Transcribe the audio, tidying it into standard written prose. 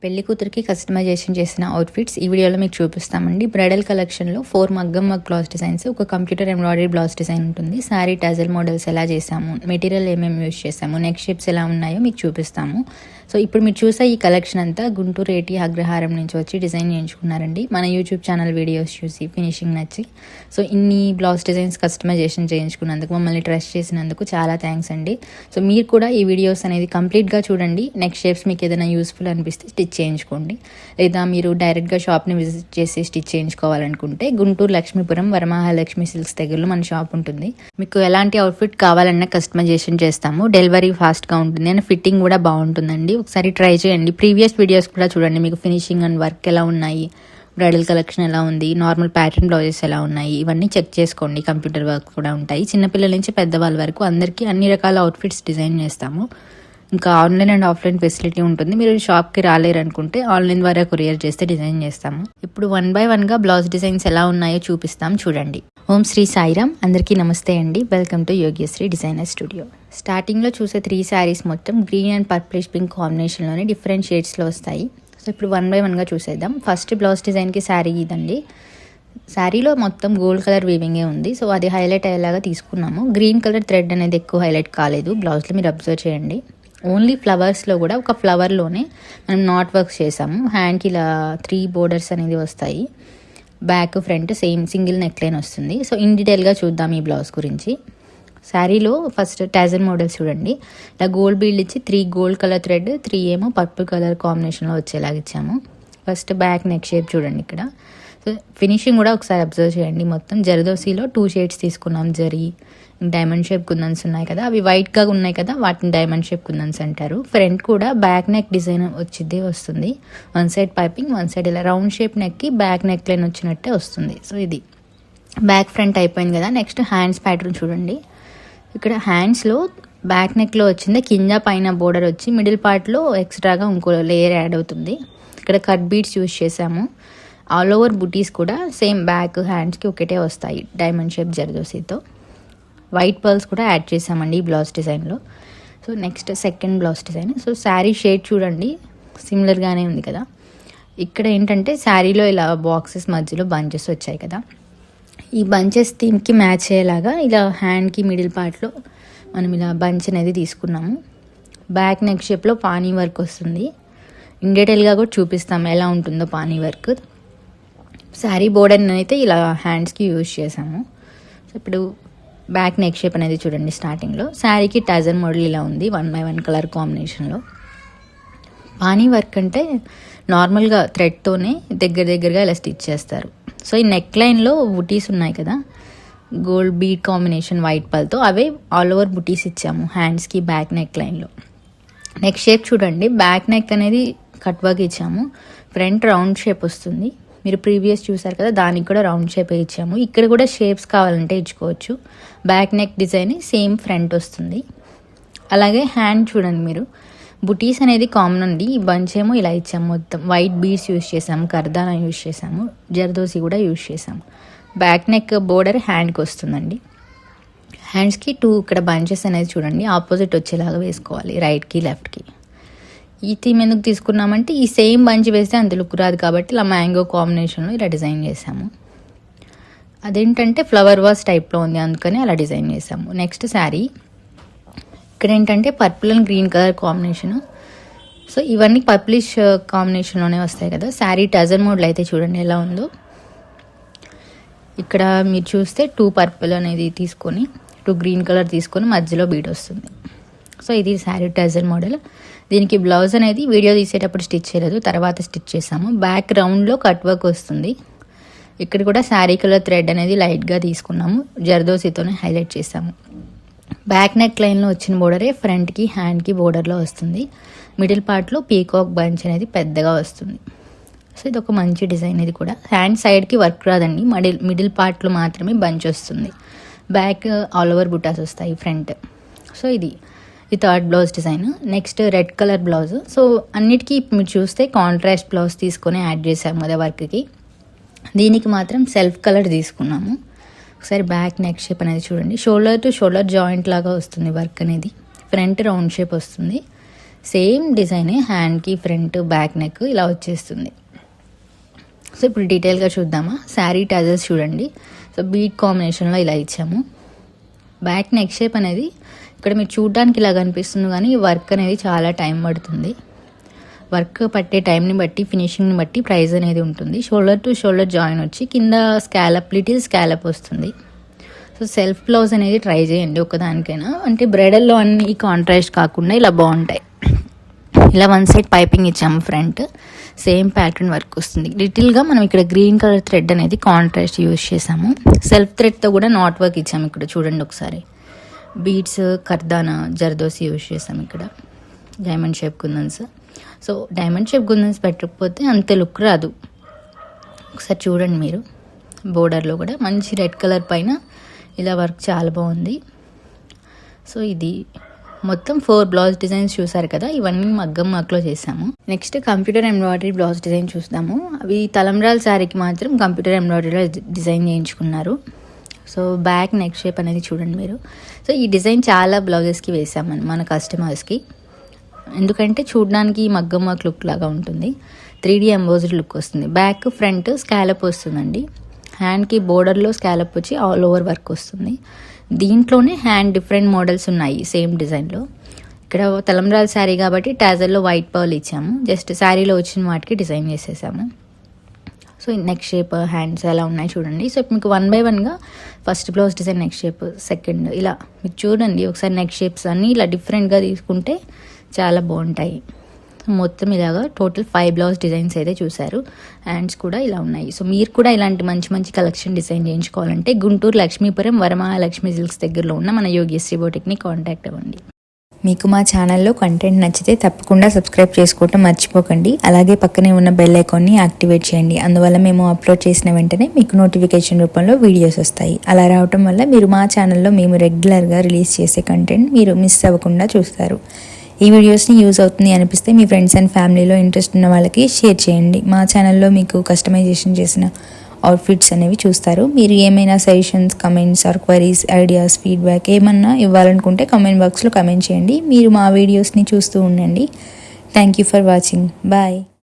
పెళ్లి కూతురికి కస్టమైజేషన్ చేసిన అవుట్ఫిట్స్ ఈ వీడియోలో మీకు చూపిస్తామండి. బ్రైడల్ కలెక్షన్లో 4 మగ్గం వర్క్ బ్లౌజ్ డిజైన్స్, ఒక కంప్యూటర్ ఎంబ్రాయిడరీ బ్లౌజ్ డిజైన్ ఉంటుంది. శారీ టజల్ మోడల్స్ ఎలా చేసాము, మెటీరియల్ ఏమేమి యూజ్ చేసాము, నెక్ షేప్స్ ఎలా ఉన్నాయో మీకు చూపిస్తాము. సో ఇప్పుడు మీరు చూసే ఈ కలెక్షన్ అంతా గుంటూరు ఏటి అగ్రహారం నుంచి వచ్చి డిజైన్ చేయించుకున్నారండి. మన యూట్యూబ్ ఛానల్ వీడియోస్ చూసి ఫినిషింగ్ నచ్చి సో ఇన్ని బ్లౌజ్ డిజైన్స్ కస్టమైజేషన్ చేయించుకున్నందుకు, మమ్మల్ని ట్రస్ట్ చేసినందుకు చాలా థ్యాంక్స్ అండి. సో మీరు కూడా ఈ వీడియోస్ అనేది కంప్లీట్గా చూడండి. నెక్ షేప్స్ మీకు ఏదైనా యూస్ఫుల్ అనిపిస్తే స్టిచ్ చేయించుకోండి. లేదా మీరు డైరెక్ట్గా షాప్ని విజిట్ చేసి స్టిచ్ చేయించుకోవాలనుకుంటే గుంటూరు లక్ష్మీపురం వరమహాలక్ష్మి సిల్క్స్ దగ్గరలో మన షాప్ ఉంటుంది. మీకు ఎలాంటి అవుట్ఫిట్ కావాలన్నా కస్టమైజేషన్ చేస్తాము. డెలివరీ ఫాస్ట్గా ఉంటుంది అండ్ ఫిట్టింగ్ కూడా బాగుంటుందండి. ఒకసారి ట్రై చేయండి. ప్రీవియస్ వీడియోస్ కూడా చూడండి, మీకు ఫినిషింగ్ అండ్ వర్క్ ఎలా ఉన్నాయి, బ్రైడల్ కలెక్షన్ ఎలా ఉంది, నార్మల్ ప్యాటర్న్ బ్లౌజెస్ ఎలా ఉన్నాయి, ఇవన్నీ చెక్ చేసుకోండి. కంప్యూటర్ వర్క్ కూడా ఉంటాయి. చిన్నపిల్లల నుంచి పెద్దవాళ్ళ వరకు అందరికీ అన్ని రకాల అవుట్ఫిట్స్ డిజైన్ చేస్తాము. ఇంకా ఆన్లైన్ అండ్ ఆఫ్లైన్ ఫెసిలిటీ ఉంటుంది. మీరు షాప్కి రాలేరు అనుకుంటే ఆన్లైన్ ద్వారా కొరియర్ చేస్తే డిజైన్ చేస్తాము. ఇప్పుడు 1 by 1గా బ్లౌజ్ డిజైన్స్ ఎలా ఉన్నాయో చూపిస్తాం, చూడండి. ఓం శ్రీ సాయిరామ్. అందరికీ నమస్తే అండి. Welcome to Yogyashri designer studio. స్టార్టింగ్లో చూసే 3 శారీస్ మొత్తం గ్రీన్ అండ్ పర్పులిష్ పింక్ కాంబినేషన్లోనే డిఫరెంట్ షేడ్స్లో వస్తాయి. సో ఇప్పుడు 1 by 1గా చూసేద్దాం. ఫస్ట్ బ్లౌజ్ డిజైన్కి శారీ ఇదండి. శారీలో మొత్తం గోల్డ్ కలర్ వీవింగే ఉంది. సో అది హైలైట్ అయ్యేలాగా తీసుకున్నాము. గ్రీన్ కలర్ థ్రెడ్ అనేది ఎక్కువ హైలైట్ కాలేదు బ్లౌజ్లో, మీరు అబ్జర్వ్ చేయండి. ఓన్లీ ఫ్లవర్స్లో కూడా ఒక ఫ్లవర్లోనే మనం నాట్ వర్క్స్ చేసాము. హ్యాండ్కి ఇలా 3 బోర్డర్స్ అనేది వస్తాయి. Back front same single neck line వస్తుంది. సో ఇన్ డీటెయిల్గా చూద్దాం ఈ బ్లౌజ్ గురించి. శారీలో ఫస్ట్ టాజల్ మోడల్స్ చూడండి. ఇలా గోల్డ్ బీల్డ్ ఇచ్చి 3 గోల్డ్ కలర్ థ్రెడ్, 3 ఏమో పర్పుల్ కలర్ కాంబినేషన్లో వచ్చేలాగా ఇచ్చాము. ఫస్ట్ బ్యాక్ నెక్ షేప్ చూడండి ఇక్కడ. సో ఫినిషింగ్ కూడా ఒకసారి అబ్జర్వ్ చేయండి. మొత్తం జరదోసిలో 2 షేడ్స్ తీసుకున్నాం. జరీ డైమండ్ షేప్ కుందన్స్ ఉన్నాయి కదా, అవి వైట్గా ఉన్నాయి కదా, వాటిని డైమండ్ షేప్ కుందన్స్ అంటారు. ఫ్రంట్ కూడా బ్యాక్ నెక్ డిజైన్ వస్తుంది. 1 సైడ్ పైపింగ్, 1 సైడ్ ఇలా రౌండ్ షేప్ నెక్కి బ్యాక్ నెక్ లైన్ వచ్చినట్టే వస్తుంది. సో ఇది బ్యాక్ ఫ్రంట్ అయిపోయింది కదా. నెక్స్ట్ హ్యాండ్స్ ప్యాటర్న్ చూడండి. ఇక్కడ హ్యాండ్స్లో బ్యాక్ నెక్లో వచ్చింది, కింద పైన బోర్డర్ వచ్చి మిడిల్ పార్ట్లో ఎక్స్ట్రాగా ఇంకో లేయర్ యాడ్ అవుతుంది. ఇక్కడ కట్ బీడ్స్ యూజ్ చేసాము. ఆల్ ఓవర్ బుటీస్ కూడా సేమ్ బ్యాక్ హ్యాండ్స్కి ఒకటే వస్తాయి డైమండ్ షేప్ జర్దోసీతో. వైట్ పర్ల్స్ కూడా యాడ్ చేసామండి ఈ బ్లౌజ్ డిజైన్లో. So next second blouse design. So sari shade చూడండి, సిమిలర్గానే ఉంది కదా. ఇక్కడ ఏంటంటే శారీలో ఇలా బాక్సెస్ మధ్యలో బంచెస్ వచ్చాయి కదా, ఈ బంచెస్ థీమ్కి మ్యాచ్ అయ్యేలాగా ఇలా హ్యాండ్కి మిడిల్ పార్ట్లో మనం ఇలా బంచ్ అనేది తీసుకున్నాము. బ్యాక్ నెక్ షేప్లో పానీ వర్క్ వస్తుంది. ఇన్ డీటెయిల్గా కూడా చూపిస్తాము ఎలా ఉంటుందో పానీ వర్క్. శారీ బోర్డర్ అయితే ఇలా హ్యాండ్స్కి యూజ్ చేసాము. సో ఇప్పుడు బ్యాక్ నెక్ షేప్ అనేది చూడండి. స్టార్టింగ్లో శారీకి టజర్ మోడల్ ఇలా ఉంది, 1 by 1 కలర్ కాంబినేషన్లో. పానీ వర్క్ అంటే నార్మల్గా థ్రెడ్తోనే దగ్గరగా ఇలా స్టిచ్ చేస్తారు. సో ఈ నెక్ లైన్లో బుటీస్ ఉన్నాయి కదా, గోల్డ్ బీడ్ కాంబినేషన్ వైట్ పల్తో, అవే ఆల్ ఓవర్ బుటీస్ ఇచ్చాము హ్యాండ్స్కి బ్యాక్ నెక్ లైన్లో. నెక్ షేప్ చూడండి. బ్యాక్ నెక్ అనేది కట్ వర్క్ ఇచ్చాము. ఫ్రంట్ రౌండ్ షేప్ వస్తుంది. మీరు ప్రీవియస్ చూసారు కదా, దానికి కూడా రౌండ్ షేప్ ఇచ్చాము. ఇక్కడ కూడా షేప్స్ కావాలంటే ఇచ్చుకోవచ్చు. Back neck design same front వస్తుంది. అలాగే హ్యాండ్ చూడండి మీరు, బుటీస్ అనేది కామన్ ఉంది. ఈ బంచ్ ఏమో ఇలా ఇచ్చాము. మొత్తం వైట్ బీడ్స్ యూజ్ చేసాము, కర్దానా యూజ్ చేసాము, జర్దోసి కూడా యూజ్ చేసాము. బ్యాక్ నెక్ బోర్డర్ హ్యాండ్కి వస్తుందండి. హ్యాండ్స్కి 2 ఇక్కడ బంచెస్ అనేది చూడండి ఆపోజిట్ వచ్చేలాగా వేసుకోవాలి, రైట్కి లెఫ్ట్కి. ఈ థీమ్ ఎందుకు తీసుకున్నామంటే ఈ సేమ్ బంచ్ వేస్తే అంత లుక్ రాదు కాబట్టి ఇలా మ్యాంగో కాంబినేషన్లో ఇలా డిజైన్ చేసాము. అదేంటంటే ఫ్లవర్ వాస్ టైప్లో ఉంది, అందుకని అలా డిజైన్ చేసాము. నెక్స్ట్ శారీ ఇక్కడ ఏంటంటే purple and green colour combination. So ఇవన్నీ పర్పులిష్ కాంబినేషన్లోనే వస్తాయి కదా. శారీ టజర్ మోడల్ అయితే చూడండి ఎలా ఉందో. ఇక్కడ మీరు చూస్తే 2 పర్పుల్ అనేది తీసుకొని 2 గ్రీన్ కలర్ తీసుకొని మధ్యలో బీడ్ వస్తుంది. సో ఇది శారీ టజర్ మోడల్. దీనికి బ్లౌజ్ అనేది వీడియో తీసేటప్పుడు స్టిచ్ చేయలేదు, తర్వాత స్టిచ్ చేసాము. బ్యాక్ రౌండ్లో కట్ వర్క్ వస్తుంది. ఇక్కడ కూడా శారీ కలర్ థ్రెడ్ అనేది లైట్గా తీసుకున్నాము, జర్దోసితోనే హైలైట్ చేసాము. బ్యాక్ నెక్ లైన్లో వచ్చిన బోర్డరే ఫ్రంట్కి హ్యాండ్కి బోర్డర్లో వస్తుంది. మిడిల్ పార్ట్లో పీకాక్ బంచ్ అనేది పెద్దగా వస్తుంది. సో ఇది ఒక మంచి డిజైన్. ఇది కూడా హ్యాండ్ సైడ్కి వర్క్ రాదండి, మిడిల్ పార్ట్లో మాత్రమే బంచ్ వస్తుంది. బ్యాక్ ఆల్ ఓవర్ బుటాస్ వస్తాయి ఫ్రంట్. సో ఇది third blouse design. Next red colour blouse. So అన్నిటికీ మీరు చూస్తే కాంట్రాస్ట్ బ్లౌజ్ తీసుకొని యాడ్ చేసాము కదా వర్క్కి. దీనికి మాత్రం సెల్ఫ్ కలర్ తీసుకున్నాము. ఒకసారి బ్యాక్ నెక్ షేప్ అనేది చూడండి. షోల్డర్ టు షోల్డర్ జాయింట్ లాగా వస్తుంది వర్క్ అనేది. ఫ్రంట్ రౌండ్ షేప్ వస్తుంది. సేమ్ డిజైనే హ్యాండ్కి ఫ్రంట్ బ్యాక్ నెక్ ఇలా వచ్చేస్తుంది. సో ఇప్పుడు డీటెయిల్గా చూద్దామా. శారీ టాజల్స్ చూడండి. సో బీట్ కాంబినేషన్లో ఇలా ఇచ్చాము. బ్యాక్ నెక్ షేప్ అనేది ఇక్కడ మీరు చూడడానికి ఇలా కనిపిస్తుంది, కానీ వర్క్ అనేది చాలా టైం పడుతుంది. వర్క్ పట్టే టైంని బట్టి ఫినిషింగ్ని బట్టి ప్రైస్ అనేది ఉంటుంది. షోల్డర్ టు షోల్డర్ జాయిన్ వచ్చి కింద లిటిల్ స్కాలప్ వస్తుంది. సో సెల్ఫ్ బ్లౌజ్ అనేది ట్రై చేయండి ఒకదానికైనా. అంటే బ్రైడల్లో అన్ని కాంట్రాస్ట్ కాకుండా ఇలా బాగుంటాయి. ఇలా వన్ సైడ్ పైపింగ్ ఇచ్చాము, ఫ్రంట్ సేమ్ ప్యాటర్న్ వర్క్ వస్తుంది. లిటిల్గా మనం ఇక్కడ గ్రీన్ కలర్ థ్రెడ్ అనేది కాంట్రాస్ట్ యూజ్ చేసాము. సెల్ఫ్ థ్రెడ్తో కూడా నాట్ వర్క్ ఇచ్చాము. ఇక్కడ చూడండి ఒకసారి, బీడ్స్ కర్దానా జర్దోసి యూజ్ చేసాము. ఇక్కడ డైమండ్ షేప్ కుందన్స్. సో డైమండ్ షేప్ కుందన్స్ పెట్టకపోతే అంత లుక్ రాదు. ఒకసారి చూడండి మీరు. బోర్డర్లో కూడా మంచి రెడ్ కలర్ పైన ఇలా వర్క్ చాలా బాగుంది. సో ఇది మొత్తం 4 బ్లౌజ్ డిజైన్స్ చూసారు కదా, ఇవన్నీ మగ్గం వర్క్లో చేసాము. Next computer embroidery blouse design చూస్తాము. అవి తలంబ్రాల శారీకి మాత్రం కంప్యూటర్ ఎంబ్రాయిడరీలో డిజైన్ చేయించుకున్నారు. సో బ్యాక్ నెక్ షేప్ అనేది చూడండి మీరు. సో ఈ డిజైన్ చాలా బ్లౌజెస్కి వేసామని మన కస్టమర్స్కి, ఎందుకంటే చూడడానికి మగ్గం వర్క్ లుక్ లాగా ఉంటుంది. 3D ఎంబోజ్డ్ లుక్ వస్తుంది. బ్యాక్ ఫ్రంట్ స్కాలప్ వస్తుందండి. హ్యాండ్కి బోర్డర్లో స్కాలప్ వచ్చి ఆల్ ఓవర్ వర్క్ వస్తుంది. దీంట్లోనే హ్యాండ్ డిఫరెంట్ మోడల్స్ ఉన్నాయి సేమ్ డిజైన్లో. ఇక్కడ తలంబ్రాల శారీ కాబట్టి టాజల్లో వైట్ పర్ల్ ఇచ్చాము. జస్ట్ శారీలో వచ్చిన వాటికి డిజైన్ చేసేసాము. సో నెక్ షేప్ హ్యాండ్స్ ఎలా ఉన్నాయి చూడండి. సో మీకు 1 by 1గా first blouse design neck shape, second ఇలా మీకు చూడండి ఒకసారి. నెక్ షేప్స్ అన్నీ ఇలా డిఫరెంట్గా తీసుకుంటే చాలా బాగుంటాయి. మొత్తం ఇలాగా టోటల్ 5 బ్లౌజ్ డిజైన్స్ అయితే చూసారు. హ్యాండ్స్ కూడా ఇలా ఉన్నాయి. సో మీరు కూడా ఇలాంటి మంచి మంచి కలెక్షన్ డిజైన్ చేయించుకోవాలంటే గుంటూరు లక్ష్మీపురం వరమహాలక్ష్మి సిల్క్స్ దగ్గరలో ఉన్న మన యోగేశ్రీ బొటిక్ని కాంటాక్ట్ అవ్వండి. మీకు మా ఛానల్లో కంటెంట్ నచ్చితే తప్పకుండా సబ్స్క్రైబ్ చేసుకోవటం మర్చిపోకండి. అలాగే పక్కనే ఉన్న బెల్ ఐకాన్ని యాక్టివేట్ చేయండి. అందువల్ల మేము అప్లోడ్ చేసిన వెంటనే మీకు నోటిఫికేషన్ రూపంలో వీడియోస్ వస్తాయి. అలా రావటం వల్ల మీరు మా ఛానల్లో మేము రెగ్యులర్గా రిలీజ్ చేసే కంటెంట్ మీరు మిస్ అవ్వకుండా చూస్తారు. ఈ వీడియోస్ని యూజ్ అవుతుంది అనిపిస్తే మీ ఫ్రెండ్స్ అండ్ ఫ్యామిలీలో ఇంట్రెస్ట్ ఉన్న వాళ్ళకి షేర్ చేయండి. మా ఛానల్లో మీకు కస్టమైజేషన్ చేసిన అవుట్ఫిట్స్ అనేవి చూస్తారు. మీరు ఏమైనా suggestions, comments or queries, ideas, feedback ఏమన్నా ఇవ్వాలనుకుంటే కామెంట్ బాక్స్లో కమెంట్ చేయండి. మీరు మా వీడియోస్ని చూస్తూ ఉండండి. Thank you for watching. Bye.